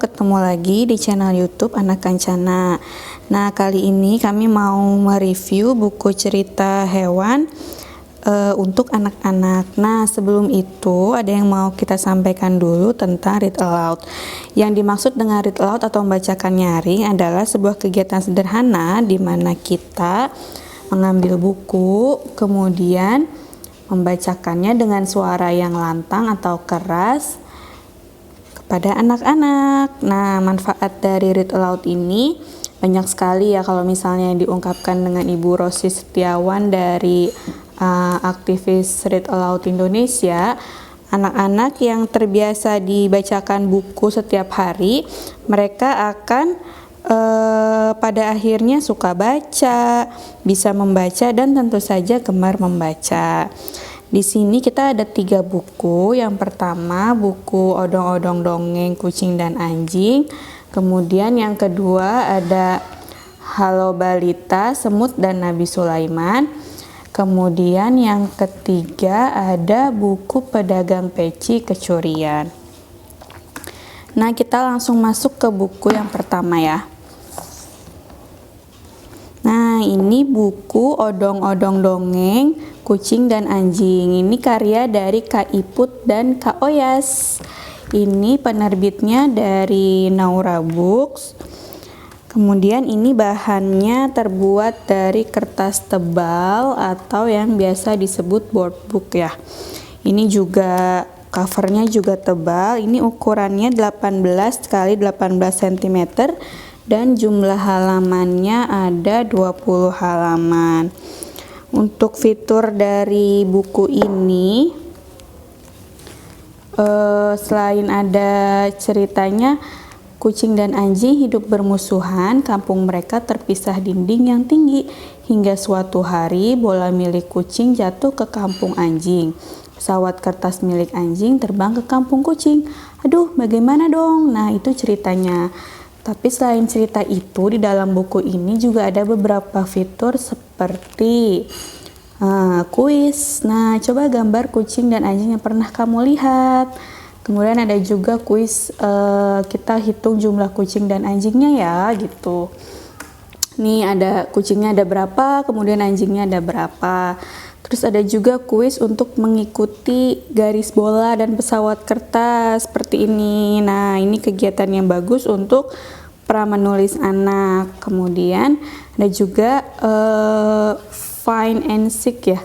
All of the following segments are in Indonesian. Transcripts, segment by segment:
ketemu lagi di channel YouTube Anak Kancana. Nah, kali ini kami mau mereview buku cerita hewan untuk anak-anak. Nah, sebelum itu ada yang mau kita sampaikan dulu tentang read aloud. Yang dimaksud dengan read aloud atau membacakan nyaring adalah sebuah kegiatan sederhana di mana kita mengambil buku, kemudian membacakannya dengan suara yang lantang atau keras pada anak-anak. Nah, manfaat dari read aloud ini banyak sekali ya, kalau misalnya diungkapkan dengan Ibu Rosi Setiawan dari aktivis Read Aloud Indonesia. Anak-anak yang terbiasa dibacakan buku setiap hari, mereka akan pada akhirnya suka baca, bisa membaca, dan tentu saja gemar membaca. Di sini kita ada 3 buku. Yang pertama buku Odong-Odong Dongeng Kucing dan Anjing. Kemudian yang kedua ada Halo Balita, Semut dan Nabi Sulaiman. Kemudian yang ketiga ada buku Pedagang Peci Kecurian. Nah, kita langsung masuk ke buku yang pertama ya. Nah, ini buku Odong-Odong Dongeng Kucing dan Anjing. Ini karya dari Kak Iput dan Kak Oyas. Ini penerbitnya dari Naura Books. Kemudian ini bahannya terbuat dari kertas tebal atau yang biasa disebut board book ya. Ini juga covernya juga tebal. Ini ukurannya 18 x 18 cm dan jumlah halamannya ada 20 halaman. Untuk fitur dari buku ini, selain ada ceritanya kucing dan anjing hidup bermusuhan, kampung mereka terpisah dinding yang tinggi, hingga suatu hari bola milik kucing jatuh ke kampung anjing. Pesawat kertas milik anjing terbang ke kampung kucing. Aduh, bagaimana dong? Nah, itu ceritanya. Tapi selain cerita itu, di dalam buku ini juga ada beberapa fitur seperti kuis. Nah, coba gambar kucing dan anjing yang pernah kamu lihat. Kemudian ada juga kuis, kita hitung jumlah kucing dan anjingnya ya, gitu. Nih ada kucingnya ada berapa, kemudian anjingnya ada berapa. Terus ada juga kuis untuk mengikuti garis bola dan pesawat kertas seperti ini. Nah, ini kegiatan yang bagus untuk pra menulis anak. Kemudian ada juga find and seek ya.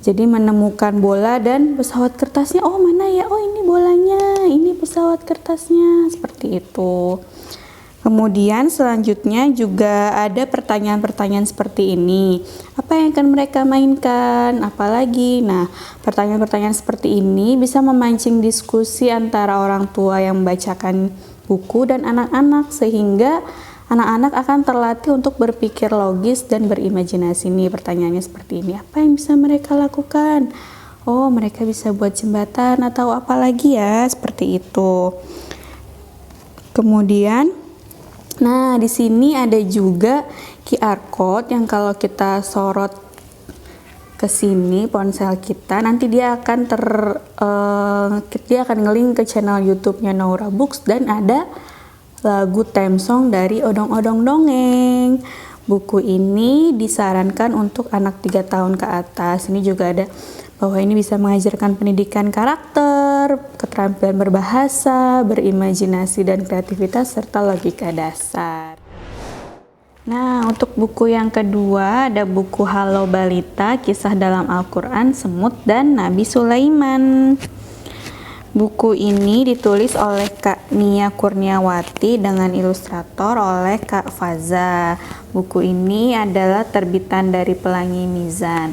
Jadi menemukan bola dan pesawat kertasnya. Oh, mana ya? Oh, ini bolanya, ini pesawat kertasnya, seperti itu. Kemudian selanjutnya juga ada pertanyaan-pertanyaan seperti ini. Apa yang akan mereka mainkan? Apalagi? Nah, pertanyaan-pertanyaan seperti ini bisa memancing diskusi antara orang tua yang membacakan buku dan anak-anak, sehingga anak-anak akan terlatih untuk berpikir logis dan berimajinasi. Nih pertanyaannya seperti ini. Apa yang bisa mereka lakukan? Oh, mereka bisa buat jembatan atau apa lagi ya, seperti itu. Kemudian nah, di sini ada juga QR code yang kalau kita sorot ke sini ponsel kita, nanti dia akan nge-link ke channel YouTube-nya Naura Books dan ada lagu theme song dari Odong-Odong Dongeng. Buku ini disarankan untuk anak 3 tahun ke atas. Ini juga ada bahwa ini bisa mengajarkan pendidikan karakter, keterampilan berbahasa, berimajinasi dan kreativitas, serta logika dasar. Nah, untuk buku yang kedua ada buku Halo Balita, Kisah dalam Al-Quran, Semut dan Nabi Sulaiman. Buku ini ditulis oleh Kak Nia Kurniawati dengan ilustrator oleh Kak Faza. Buku ini adalah terbitan dari Pelangi Mizan.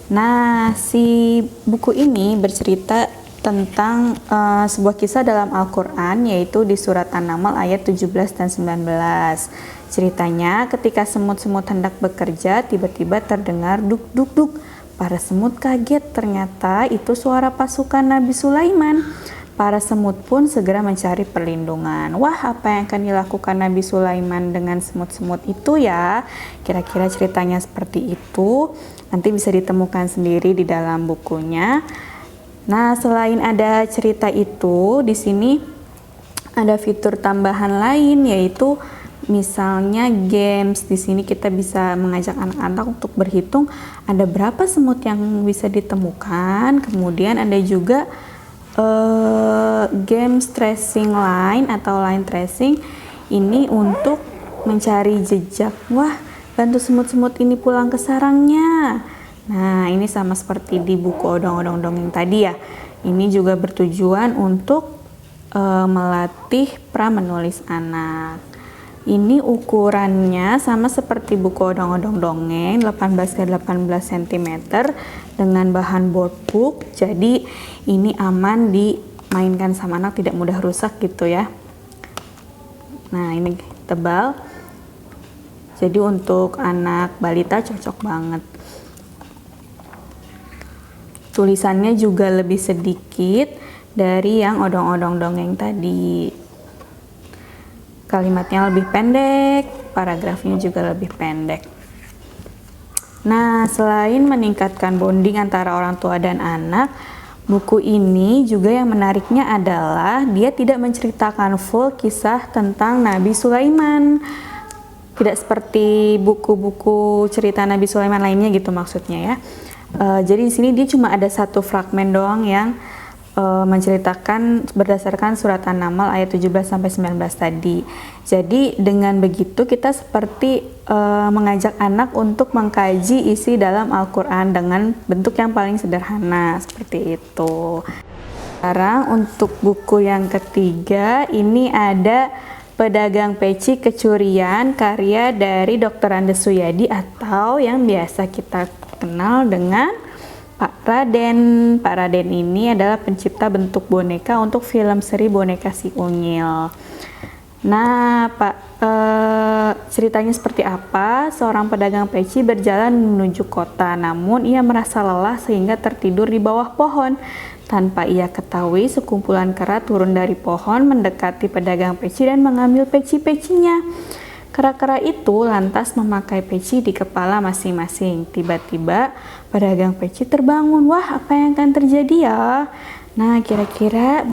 Nah, si buku ini bercerita tentang sebuah kisah dalam Al-Quran, yaitu di surat An-Naml ayat 17 dan 19. Ceritanya, ketika semut-semut hendak bekerja, tiba-tiba terdengar duk-duk-duk. Para semut kaget, ternyata itu suara pasukan Nabi Sulaiman. Para semut pun segera mencari perlindungan. Wah, apa yang akan dilakukan Nabi Sulaiman dengan semut-semut itu ya? Kira-kira ceritanya seperti itu. Nanti bisa ditemukan sendiri di dalam bukunya. Nah, selain ada cerita itu, di sini Ada fitur tambahan lain yaitu misalnya games. Di sini kita bisa mengajak anak-anak untuk berhitung ada berapa semut yang bisa ditemukan. Kemudian ada juga games tracing line atau line tracing. Ini untuk mencari jejak. Wah, bantu semut-semut ini pulang ke sarangnya. Nah, ini sama seperti di buku odong-odong dongeng tadi ya. Ini juga bertujuan untuk melatih pra menulis anak. Ini ukurannya sama seperti buku odong-odong dongeng, 18 x 18 cm dengan bahan board book. Jadi ini aman dimainkan sama anak, tidak mudah rusak gitu ya. Nah, ini tebal. Jadi untuk anak balita cocok banget. Tulisannya juga lebih sedikit dari yang odong-odong dongeng tadi. Kalimatnya lebih pendek, paragrafnya juga lebih pendek. Nah, selain meningkatkan bonding antara orang tua dan anak, buku ini juga yang menariknya adalah dia tidak menceritakan full kisah tentang Nabi Sulaiman. Tidak seperti buku-buku cerita Nabi Sulaiman lainnya gitu maksudnya ya. Jadi di sini dia cuma ada satu fragmen doang yang menceritakan berdasarkan surat An-Naml ayat 17-19 tadi. Jadi dengan begitu kita seperti mengajak anak untuk mengkaji isi dalam Al-Quran dengan bentuk yang paling sederhana seperti itu. Sekarang untuk buku yang ketiga, ini ada Pedagang Peci Kecurian karya dari Dr. Andes Suyadi atau yang biasa kita kenal dengan Pak Raden. Pak Raden ini adalah pencipta bentuk boneka untuk film seri Boneka Si Unyil. Nah, ceritanya seperti apa? Seorang pedagang peci berjalan menuju kota, namun ia merasa lelah sehingga tertidur di bawah pohon. Tanpa ia ketahui, sekumpulan kera turun dari pohon, mendekati pedagang peci dan mengambil peci-pecinya. Kera-kera itu lantas memakai peci di kepala masing-masing. Tiba-tiba pedagang peci terbangun. Wah, apa yang akan terjadi ya? Nah, kira-kira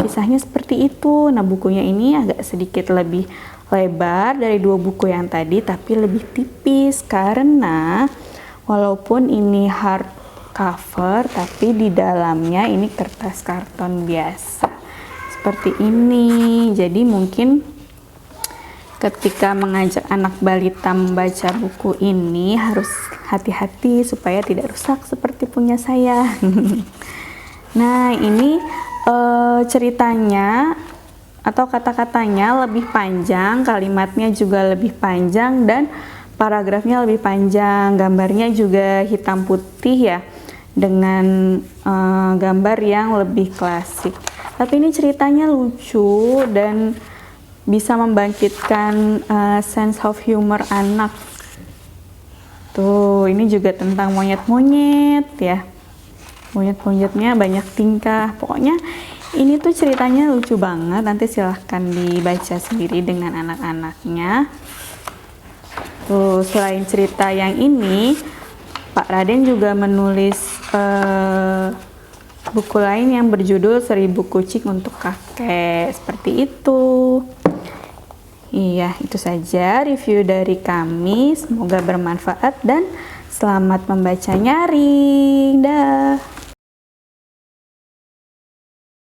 kisahnya seperti itu. Nah, bukunya ini agak sedikit lebih lebar dari dua buku yang tadi, tapi lebih tipis karena walaupun ini hardcover, tapi di dalamnya ini kertas karton biasa. Seperti ini. Jadi mungkin ketika mengajak anak balita membaca buku ini harus hati-hati supaya tidak rusak seperti punya saya. Nah, ini ceritanya atau kata-katanya lebih panjang, kalimatnya juga lebih panjang dan paragrafnya lebih panjang. Gambarnya juga hitam putih ya, dengan gambar yang lebih klasik. Tapi ini ceritanya lucu dan bisa membangkitkan sense of humor anak. Tuh, ini juga tentang monyet-monyet ya. Monyet-monyetnya banyak tingkah. Pokoknya ini tuh ceritanya lucu banget. Nanti silahkan dibaca sendiri dengan anak-anaknya. Tuh, selain cerita yang ini, Pak Raden juga menulis buku lain yang berjudul 1000 Kucing untuk Kakek. Seperti itu. Iya, itu saja review dari kami. Semoga bermanfaat dan selamat membaca nyaring. Dah.